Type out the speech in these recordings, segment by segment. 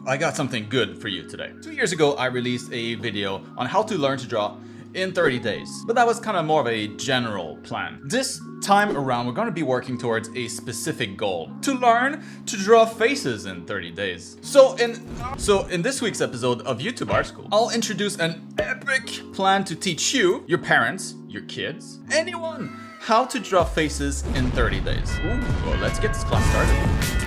I got something good for you today. 2 years ago, I released a video on how to learn to draw in 30 days, but that was kind of more of a general plan. This time around, we're going to be working towards a specific goal: to learn to draw faces in 30 days. So in this week's episode of YouTube Art School, I'll introduce an epic plan to teach you, your parents, your kids, anyone, how to draw faces in 30 days. Well, let's get this class started.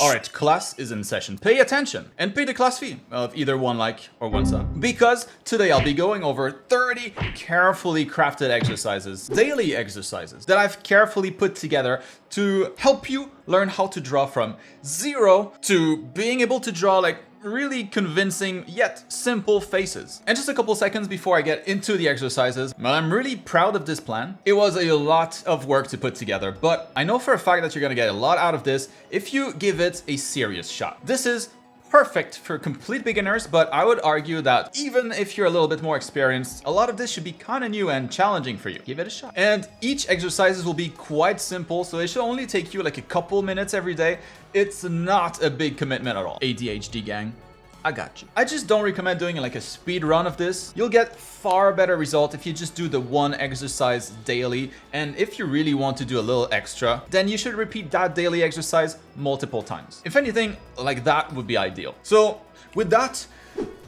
Alright, class is in session. Pay attention and pay the class fee of either 1 like or 1 sub. Because today I'll be going over 30 carefully crafted exercises, daily exercises, that I've carefully put together to help you learn how to draw from zero to being able to draw like really convincing yet simple faces. And just a couple seconds before I get into the exercises, well, I'm really proud of this plan. It was a lot of work to put together, but I know for a fact that you're gonna get a lot out of this if you give it a serious shot. This is perfect for complete beginners, but I would argue that even if you're a little bit more experienced, a lot of this should be kind of new and challenging for you. Give it a shot. And each exercises will be quite simple, so it should only take you like a couple minutes every day. It's not a big commitment at all. ADHD gang, I got you. I just don't recommend doing like a speed run of this. You'll get far better result if you just do the one exercise daily. And if you really want to do a little extra, then you should repeat that daily exercise multiple times. If anything, like that would be ideal. So with that,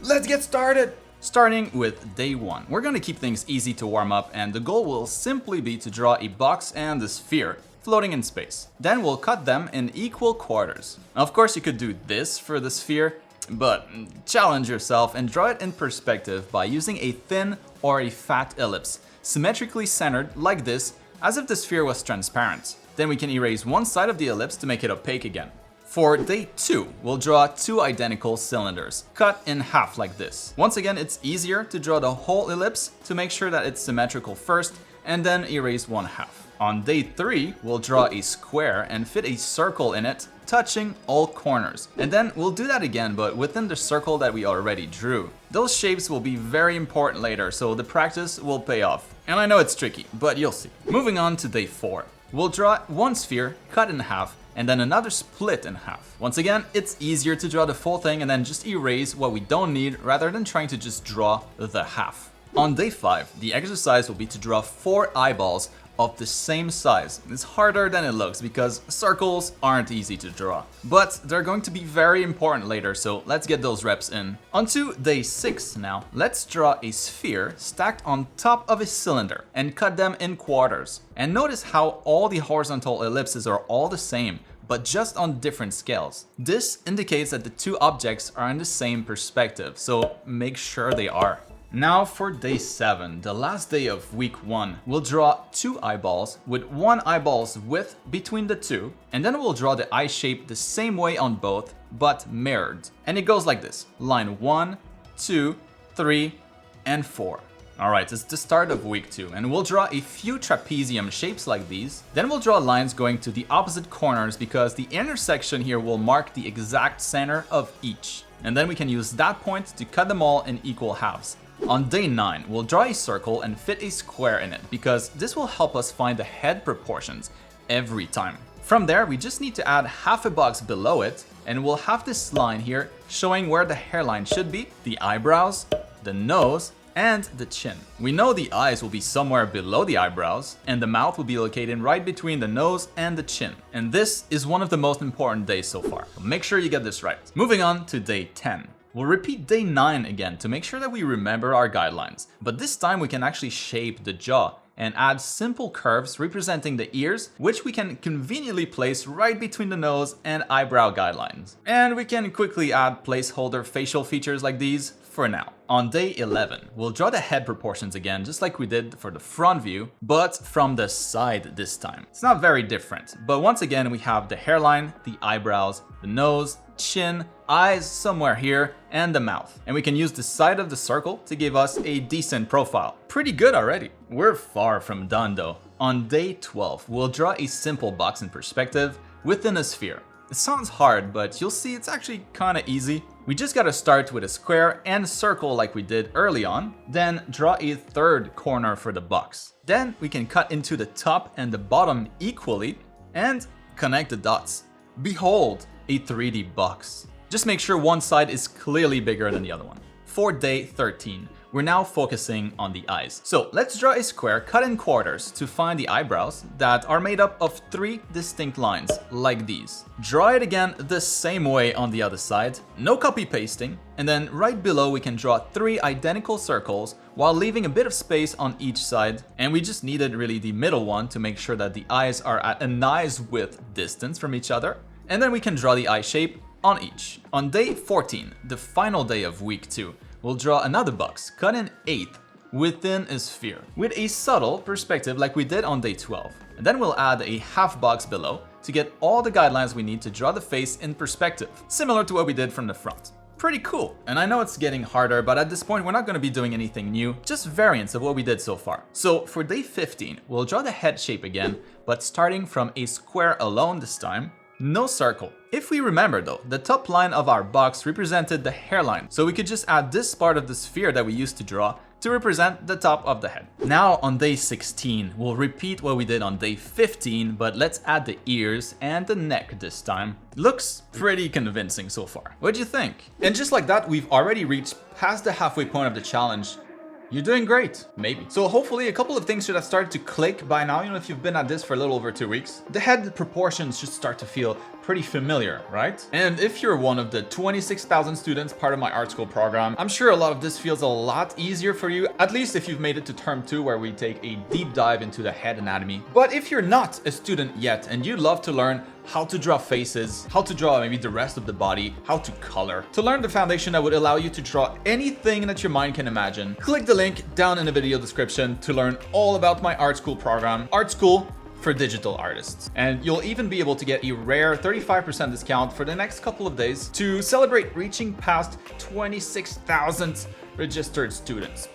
let's get started. Starting with day 1. We're gonna keep things easy to warm up, and the goal will simply be to draw a box and a sphere floating in space. Then we'll cut them in equal quarters. Now, of course, you could do this for the sphere, but challenge yourself and draw it in perspective by using a thin or a fat ellipse, symmetrically centered like this, as if the sphere was transparent. Then we can erase one side of the ellipse to make it opaque again. For day 2, we'll draw 2 identical cylinders, cut in half like this. Once again, it's easier to draw the whole ellipse to make sure that it's symmetrical first, and then erase 1/2. On day 3, we'll draw a square and fit a circle in it, touching all corners. And then we'll do that again, but within the circle that we already drew. Those shapes will be very important later, so the practice will pay off. And I know it's tricky, but you'll see. Moving on to day 4. We'll draw one sphere, cut in half, and then another split in half. Once again, it's easier to draw the full thing and then just erase what we don't need rather than trying to just draw the half. On day 5, the exercise will be to draw 4 eyeballs of the same size. It's harder than it looks because circles aren't easy to draw, but they're going to be very important later, so let's get those reps in. On to day 6 now. Let's draw a sphere stacked on top of a cylinder and cut them in quarters. And notice how all the horizontal ellipses are all the same, but just on different scales. This indicates that the 2 objects are in the same perspective, so make sure they are. Now for day 7, the last day of week 1, we'll draw 2 eyeballs with 1 eyeball's width between the 2, and then we'll draw the eye shape the same way on both, but mirrored. And it goes like this: line 1, 2, 3, and 4. Alright, it's the start of week 2, and we'll draw a few trapezium shapes like these. Then we'll draw lines going to the opposite corners because the intersection here will mark the exact center of each. And then we can use that point to cut them all in equal halves. On day 9, we'll draw a circle and fit a square in it because this will help us find the head proportions every time. From there, we just need to add half a box below it, and we'll have this line here showing where the hairline should be, the eyebrows, the nose, and the chin. We know the eyes will be somewhere below the eyebrows, and the mouth will be located right between the nose and the chin. And this is one of the most important days so far, so make sure you get this right. Moving on to day 10. We'll repeat day 9 again to make sure that we remember our guidelines, but this time we can actually shape the jaw and add simple curves representing the ears, which we can conveniently place right between the nose and eyebrow guidelines. And we can quickly add placeholder facial features like these for now. On day 11, we'll draw the head proportions again, just like we did for the front view, but from the side this time. It's not very different, but once again we have the hairline, the eyebrows, the nose, chin, eyes somewhere here, and the mouth. And we can use the side of the circle to give us a decent profile. Pretty good already. We're far from done though. On day 12, we'll draw a simple box in perspective within a sphere. It sounds hard, but you'll see it's actually kinda easy. We just gotta start with a square and a circle like we did early on, then draw a third corner for the box. Then we can cut into the top and the bottom equally, and Connect the dots. Behold, a 3D box. Just make sure one side is clearly bigger than the other one. For day 13, we're now focusing on the eyes. So let's draw a square cut in quarters to find the eyebrows that are made up of 3 distinct lines, like these. Draw it again the same way on the other side, no copy pasting, and then right below we can draw 3 identical circles while leaving a bit of space on each side. And we just needed really the middle one to make sure that the eyes are at a nice width distance from each other. And then we can draw the eye shape on each. On day 14, the final day of week 2, we'll draw another box cut in 1/8 within a sphere with a subtle perspective like we did on day 12. And then we'll add a half box below to get all the guidelines we need to draw the face in perspective, similar to what we did from the front. Pretty cool. And I know it's getting harder, but at this point we're not going to be doing anything new, just variants of what we did so far. So for day 15, we'll draw the head shape again, but starting from a square alone this time. No circle. If we remember though, the top line of our box represented the hairline, so we could just add this part of the sphere that we used to draw to represent the top of the head. Now on day 16, we'll repeat what we did on day 15, but let's add the ears and the neck this time. Looks pretty convincing so far. What do you think? And just like that, we've already reached past the halfway point of the challenge. You're doing great, maybe. So hopefully a couple of things should have started to click by now, if you've been at this for a little over 2 weeks. The head proportions should start to feel pretty familiar, right? And if you're one of the 26,000 students part of my art school program, I'm sure a lot of this feels a lot easier for you, at least if you've made it to term 2 where we take a deep dive into the head anatomy. But if you're not a student yet and you'd love to learn how to draw faces, how to draw maybe the rest of the body, how to color, to learn the foundation that would allow you to draw anything that your mind can imagine, click the link down in the video description to learn all about my art school program, Art School for Digital Artists. And you'll even be able to get a rare 35% discount for the next couple of days to celebrate reaching past 26,000 registered students.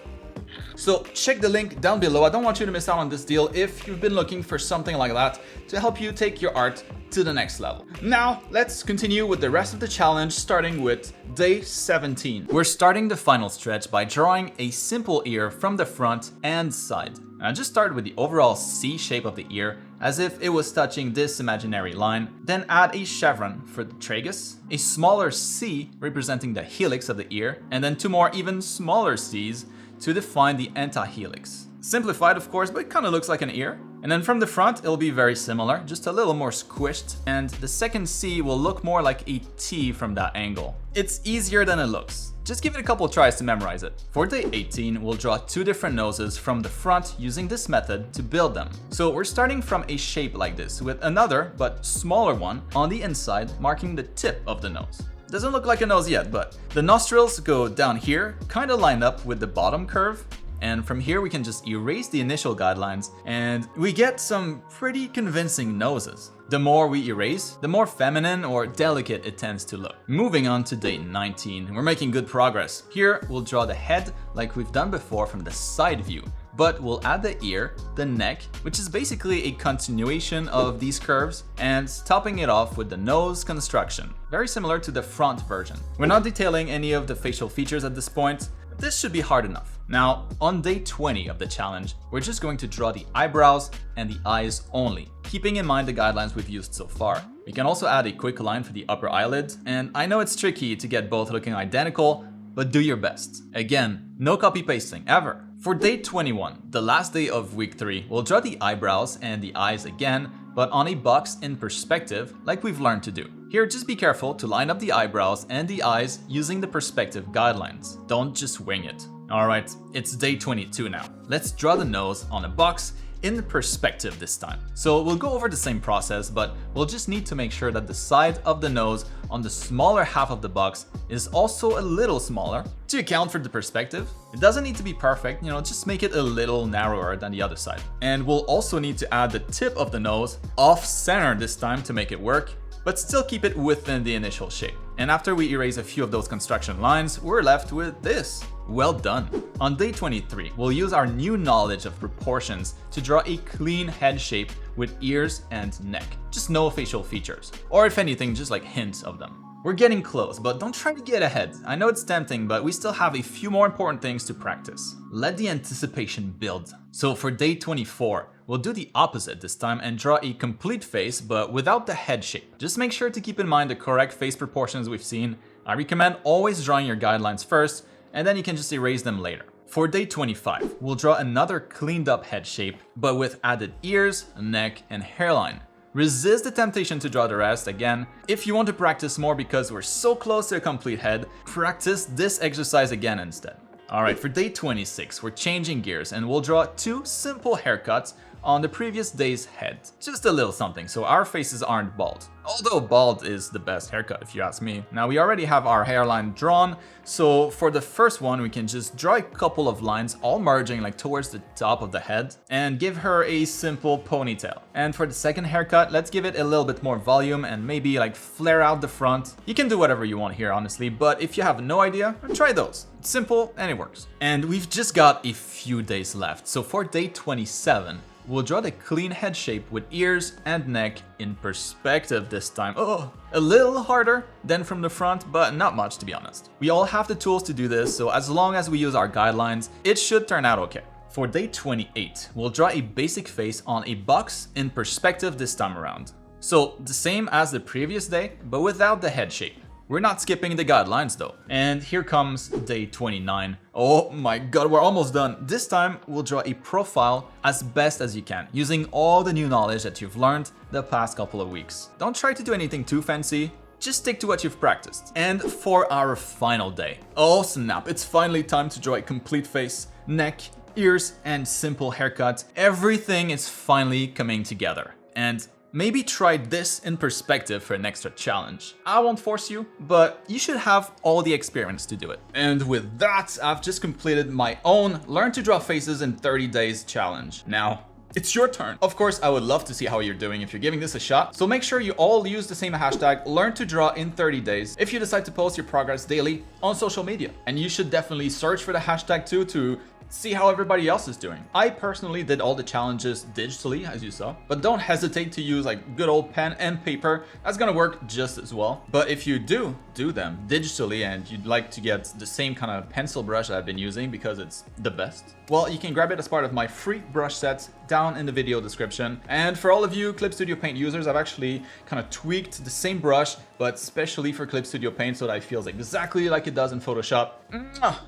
So check the link down below. I don't want you to miss out on this deal if you've been looking for something like that to help you take your art to the next level. Now, let's continue with the rest of the challenge, starting with day 17. We're starting the final stretch by drawing a simple ear from the front and side. I just started with the overall C shape of the ear, as if it was touching this imaginary line, then add a chevron for the tragus, a smaller C representing the helix of the ear, and then 2 more even smaller C's to define the antihelix. Simplified of course, but it kind of looks like an ear. And then from the front, it'll be very similar, just a little more squished, and the second C will look more like a T from that angle. It's easier than it looks. Just give it a couple tries to memorize it. For day 18, we'll draw 2 different noses from the front using this method to build them. So we're starting from a shape like this, with another, but smaller one on the inside, marking the tip of the nose. Doesn't look like a nose yet, but the nostrils go down here, kind of lined up with the bottom curve. And from here we can just erase the initial guidelines and we get some pretty convincing noses. The more we erase, the more feminine or delicate it tends to look. Moving on to day 19, we're making good progress. Here we'll draw the head like we've done before from the side view, but we'll add the ear, the neck, which is basically a continuation of these curves, and topping it off with the nose construction, very similar to the front version. We're not detailing any of the facial features at this point. This should be hard enough. Now, on day 20 of the challenge, we're just going to draw the eyebrows and the eyes only, keeping in mind the guidelines we've used so far. We can also add a quick line for the upper eyelid, and I know it's tricky to get both looking identical, but do your best. Again, no copy pasting, ever. For day 21, the last day of week 3, we'll draw the eyebrows and the eyes again, but on a box in perspective like we've learned to do. Here, just be careful to line up the eyebrows and the eyes using the perspective guidelines. Don't just wing it. Alright, it's day 22 now. Let's draw the nose on a box in perspective this time. So we'll go over the same process, but we'll just need to make sure that the side of the nose on the smaller half of the box is also a little smaller to account for the perspective. It doesn't need to be perfect, just make it a little narrower than the other side. And we'll also need to add the tip of the nose off center this time to make it work, but still keep it within the initial shape. And after we erase a few of those construction lines, we're left with this. Well done. On day 23, we'll use our new knowledge of proportions to draw a clean head shape with ears and neck. Just no facial features, or if anything, just like hints of them. We're getting close, but don't try to get ahead. I know it's tempting, but we still have a few more important things to practice. Let the anticipation build. So for day 24, we'll we'll do the opposite this time and draw a complete face, but without the head shape. Just make sure to keep in mind the correct face proportions we've seen. I recommend always drawing your guidelines first, and then you can just erase them later. For day 25, we'll draw another cleaned up head shape, but with added ears, neck, and hairline. Resist the temptation to draw the rest again. If you want to practice more because we're so close to a complete head, practice this exercise again instead. Alright, for day 26, we're changing gears and we'll draw 2 simple haircuts on the previous day's head. Just a little something so our faces aren't bald. Although bald is the best haircut if you ask me. Now we already have our hairline drawn, so for the first one we can just draw a couple of lines all merging like towards the top of the head and give her a simple ponytail. And for the second haircut, let's give it a little bit more volume and maybe like flare out the front. You can do whatever you want here honestly, but if you have no idea, try those. It's simple and it works. And we've just got a few days left, so for day 27, we'll draw the clean head shape with ears and neck in perspective this time. Oh, a little harder than from the front, but not much to be honest. We all have the tools to do this, so as long as we use our guidelines, it should turn out okay. For day 28, we'll draw a basic face on a box in perspective this time around. So the same as the previous day, but without the head shape. We're not skipping the guidelines though. And here comes day 29. Oh my god, we're almost done. This time, we'll draw a profile as best as you can, using all the new knowledge that you've learned the past couple of weeks. Don't try to do anything too fancy, just stick to what you've practiced. And for our final day, oh snap, it's finally time to draw a complete face, neck, ears, and simple haircut. Everything is finally coming together. And maybe try this in perspective for an extra challenge. I won't force you, but you should have all the experience to do it. And with that, I've just completed my own Learn to Draw Faces in 30 Days challenge. Now, it's your turn. Of course, I would love to see how you're doing if you're giving this a shot. So make sure you all use the same hashtag Learn to Draw in 30 days if you decide to post your progress daily on social media. And you should definitely search for the hashtag too to see how everybody else is doing. I personally did all the challenges digitally, as you saw, but don't hesitate to use like good old pen and paper. That's gonna work just as well. But if you do them digitally and you'd like to get the same kind of pencil brush that I've been using because it's the best, well, you can grab it as part of my free brush sets down in the video description. And for all of you Clip Studio Paint users, I've actually kind of tweaked the same brush, but especially for Clip Studio Paint so that it feels exactly like it does in Photoshop.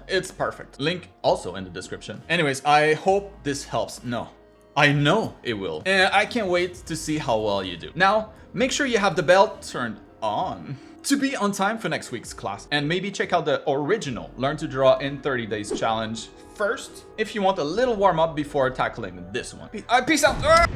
It's perfect. Link also in the description. Anyways, I hope this helps. No, I know it will. And I can't wait to see how well you do. Now, make sure you have the bell turned on to be on time for next week's class. And maybe check out the original Learn to Draw in 30 Days challenge first if you want a little warm up before tackling this one. Peace out.